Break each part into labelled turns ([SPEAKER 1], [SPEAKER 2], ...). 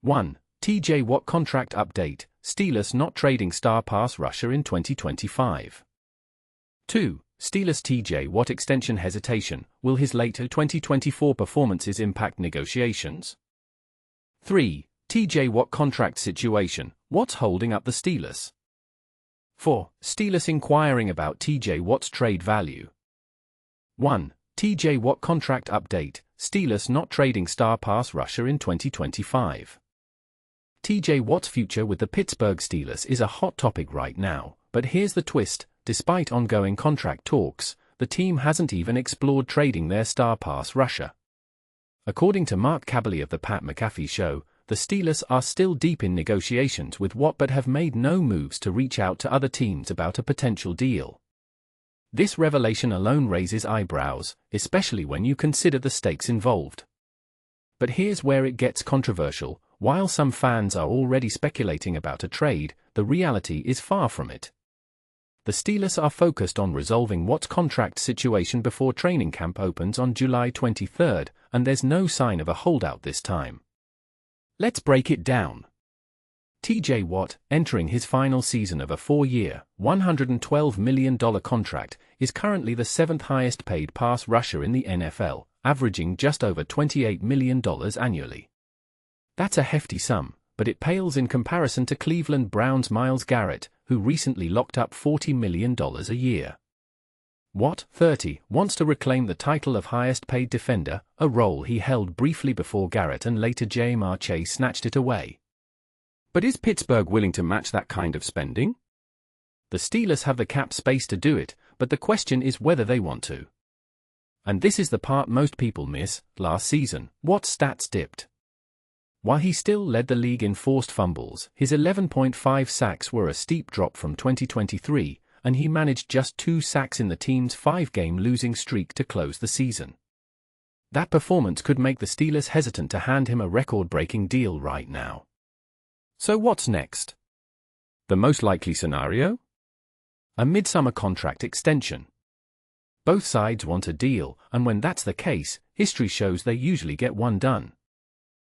[SPEAKER 1] 1. TJ Watt contract update, Steelers not trading star pass rusher in 2025. 2. Steelers TJ Watt extension hesitation, will his later 2024 performances impact negotiations? 3. TJ Watt contract situation, what's holding up the Steelers? 4. Steelers inquiring about TJ Watt's trade value. 1. TJ Watt contract update, Steelers not trading star pass rusher in 2025. TJ Watt's future with the Pittsburgh Steelers is a hot topic right now, but here's the twist: despite ongoing contract talks, the team hasn't even explored trading their star pass rusher. According to Kaboly of the McAfee show, the Steelers are still deep in negotiations with Watt but have made no moves to reach out to other teams about a potential deal. This revelation alone raises eyebrows, especially when you consider the stakes involved. But here's where it gets controversial: while some fans are already speculating about a trade, the reality is far from it. The Steelers are focused on resolving Watt's contract situation before training camp opens on July 23, and there's no sign of a holdout this time. Let's break it down. TJ Watt, entering his final season of a 4-year, $112 million contract, is currently the 7th highest paid pass rusher in the NFL, averaging just over $28 million annually. That's a hefty sum, but it pales in comparison to Cleveland Browns' Myles Garrett, who recently locked up $40 million a year. Watt, 30, wants to reclaim the title of highest paid defender, a role he held briefly before Garrett and later Jamar Chase snatched it away. But is Pittsburgh willing to match that kind of spending? The Steelers have the cap space to do it, but the question is whether they want to. And this is the part most people miss: last season, Watt's stats dipped. While he still led the league in forced fumbles, his 11.5 sacks were a steep drop from 2023, and he managed just 2 sacks in the team's 5-game losing streak to close the season. That performance could make the Steelers hesitant to hand him a record-breaking deal right now. So what's next? The most likely scenario? A midsummer contract extension. Both sides want a deal, and when that's the case, history shows they usually get one done.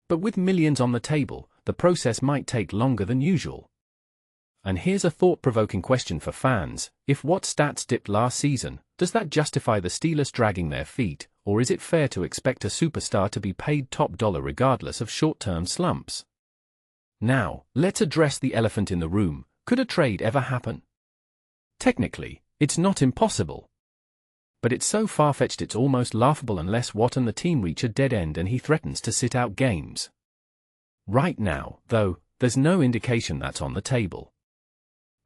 [SPEAKER 1] But with millions on the table, the process might take longer than usual. And here's a thought-provoking question for fans: if Watt's stats dipped last season, does that justify the Steelers dragging their feet, or is it fair to expect a superstar to be paid top dollar regardless of short-term slumps? Now, let's address the elephant in the room: could a trade ever happen? Technically, it's not impossible. But it's so far-fetched it's almost laughable unless Watt and the team reach a dead end and he threatens to sit out games. Right now, though, there's no indication that's on the table.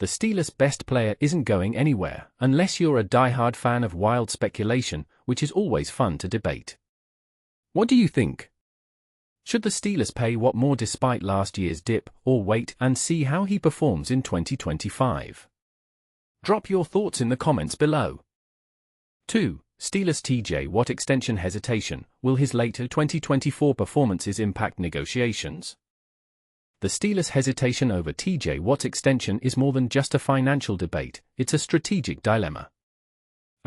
[SPEAKER 1] The Steelers' best player isn't going anywhere, unless you're a die-hard fan of wild speculation, which is always fun to debate. What do you think? Should the Steelers pay Watt more despite last year's dip, or wait and see how he performs in 2025? Drop your thoughts in the comments below. 2. Steelers TJ Watt extension hesitation, will his later 2024 performances impact negotiations? The Steelers' hesitation over TJ Watt's extension is more than just a financial debate, it's a strategic dilemma.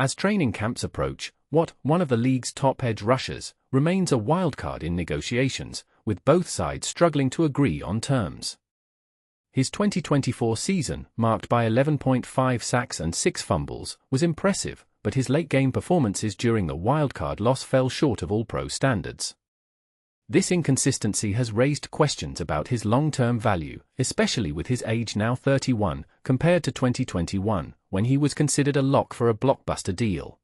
[SPEAKER 1] As training camps approach, Watt, one of the league's top edge rushers, remains a wildcard in negotiations, with both sides struggling to agree on terms. His 2024 season, marked by 11.5 sacks and 6 fumbles, was impressive, but his late-game performances during the wildcard loss fell short of All-Pro standards. This inconsistency has raised questions about his long-term value, especially with his age now 31, compared to 2021, when he was considered a lock for a blockbuster deal.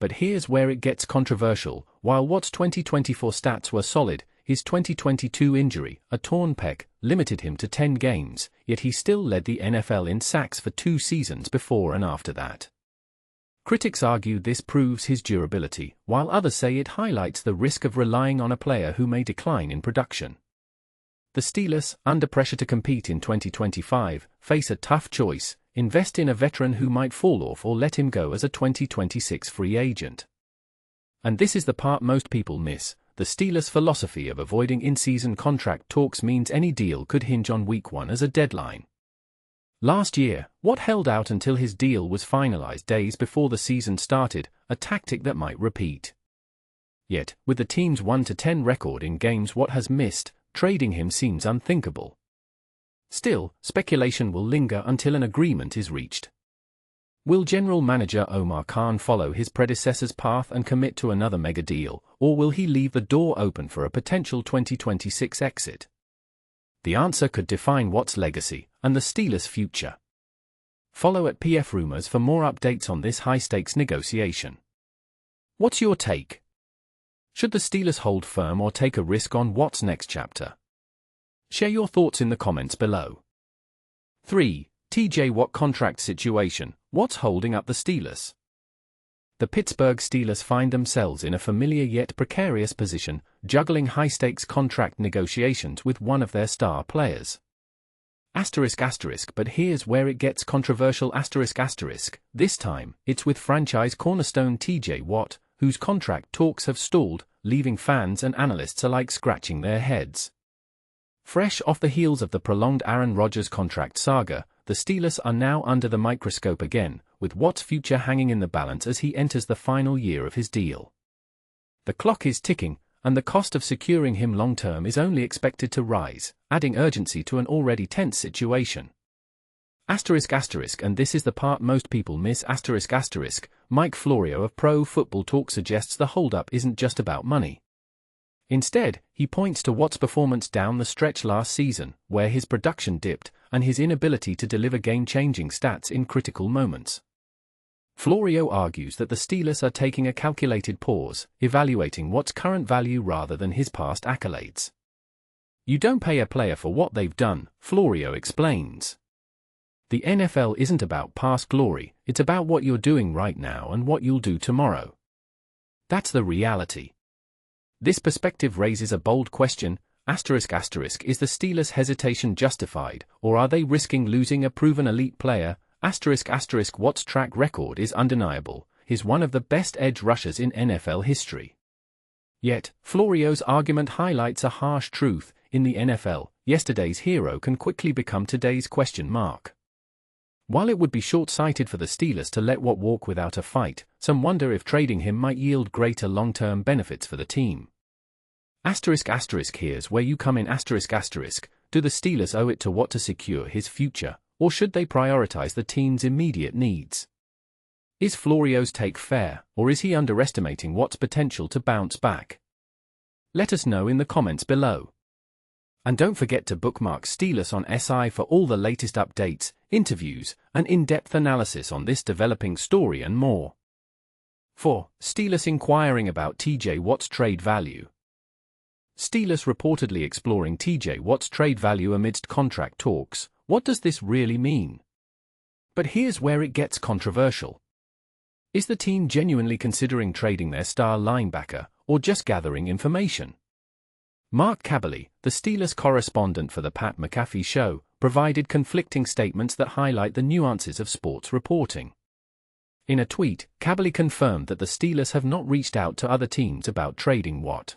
[SPEAKER 1] But here's where it gets controversial: while Watt's 2024 stats were solid, his 2022 injury, a torn pec, limited him to 10 games, yet he still led the NFL in sacks for 2 seasons before and after that. Critics argue this proves his durability, while others say it highlights the risk of relying on a player who may decline in production. The Steelers, under pressure to compete in 2025, face a tough choice: invest in a veteran who might fall off or let him go as a 2026 free agent. And this is the part most people miss: the Steelers' philosophy of avoiding in-season contract talks means any deal could hinge on Week 1 as a deadline. Last year, Watt held out until his deal was finalized days before the season started, a tactic that might repeat. Yet, with the team's 1-10 record in games Watt has missed, trading him seems unthinkable. Still, speculation will linger until an agreement is reached. Will General Manager Omar Khan follow his predecessor's path and commit to another mega deal, or will he leave the door open for a potential 2026 exit? The answer could define Watt's legacy and the Steelers' future. Follow at PF Rumors for more updates on this high-stakes negotiation. What's your take? Should the Steelers hold firm or take a risk on Watt's next chapter? Share your thoughts in the comments below. 3. TJ Watt contract situation. What's holding up the Steelers? The Pittsburgh Steelers find themselves in a familiar yet precarious position, juggling high-stakes contract negotiations with one of their star players. But here's where it gets controversial. This time, it's with franchise cornerstone TJ Watt, whose contract talks have stalled, leaving fans and analysts alike scratching their heads. Fresh off the heels of the prolonged Aaron Rodgers contract saga, the Steelers are now under the microscope again, with Watt's future hanging in the balance as he enters the final year of his deal. The clock is ticking, and the cost of securing him long-term is only expected to rise, adding urgency to an already tense situation. And this is the part most people miss. Mike Florio of Pro Football Talk suggests the holdup isn't just about money. Instead, he points to Watt's performance down the stretch last season, where his production dipped, and his inability to deliver game-changing stats in critical moments. Florio argues that the Steelers are taking a calculated pause, evaluating Watt's current value rather than his past accolades. You don't pay a player for what they've done, Florio explains. The NFL isn't about past glory, it's about what you're doing right now and what you'll do tomorrow. That's the reality. This perspective raises a bold question, is the Steelers' hesitation justified, or are they risking losing a proven elite player? Watt's track record is undeniable, he's one of the best edge rushers in NFL history. Yet, Florio's argument highlights a harsh truth, in the NFL, yesterday's hero can quickly become today's question mark. While it would be short-sighted for the Steelers to let Watt walk without a fight, some wonder if trading him might yield greater long-term benefits for the team. Here's where you come in. Do the Steelers owe it to Watt to secure his future, or should they prioritize the team's immediate needs? Is Florio's take fair, or is he underestimating Watt's potential to bounce back? Let us know in the comments below. And don't forget to bookmark Steelers on SI for all the latest updates, interviews, and in-depth analysis on this developing story and more. 4. Steelers inquiring about TJ Watt's trade value. Steelers reportedly exploring TJ Watt's trade value amidst contract talks. What does this really mean? But here's where it gets controversial. Is the team genuinely considering trading their star linebacker, or just gathering information? Mark Kaboly, the Steelers correspondent for the Pat McAfee show, provided conflicting statements that highlight the nuances of sports reporting. In a tweet, Kaboly confirmed that the Steelers have not reached out to other teams about trading Watt.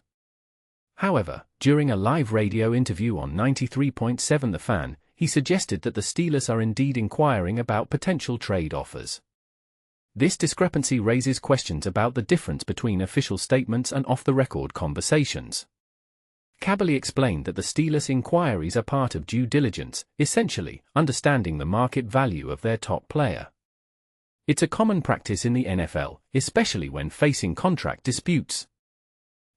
[SPEAKER 1] However, during a live radio interview on 93.7 The Fan, he suggested that the Steelers are indeed inquiring about potential trade offers. This discrepancy raises questions about the difference between official statements and off-the-record conversations. Kaboly explained that the Steelers' inquiries are part of due diligence, essentially, understanding the market value of their top player. It's a common practice in the NFL, especially when facing contract disputes.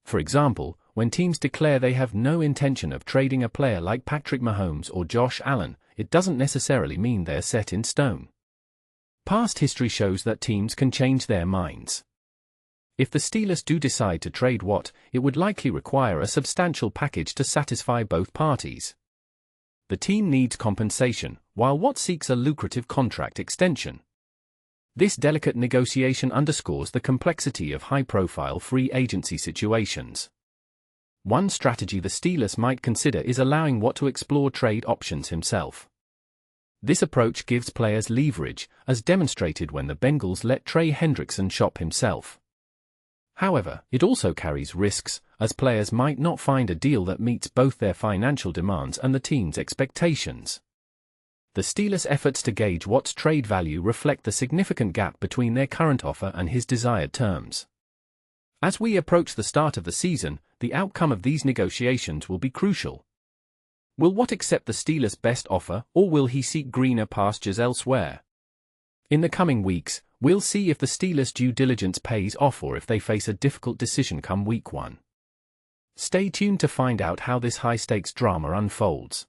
[SPEAKER 1] For example, when teams declare they have no intention of trading a player like Patrick Mahomes or Josh Allen, it doesn't necessarily mean they're set in stone. Past history shows that teams can change their minds. If the Steelers do decide to trade Watt, it would likely require a substantial package to satisfy both parties. The team needs compensation, while Watt seeks a lucrative contract extension. This delicate negotiation underscores the complexity of high-profile free agency situations. One strategy the Steelers might consider is allowing Watt to explore trade options himself. This approach gives players leverage, as demonstrated when the Bengals let Trey Hendrickson shop himself. However, it also carries risks, as players might not find a deal that meets both their financial demands and the team's expectations. The Steelers' efforts to gauge Watt's trade value reflect the significant gap between their current offer and his desired terms. As we approach the start of the season, the outcome of these negotiations will be crucial. Will Watt accept the Steelers' best offer, or will he seek greener pastures elsewhere? In the coming weeks, we'll see if the Steelers' due diligence pays off or if they face a difficult decision come week 1. Stay tuned to find out how this high-stakes drama unfolds.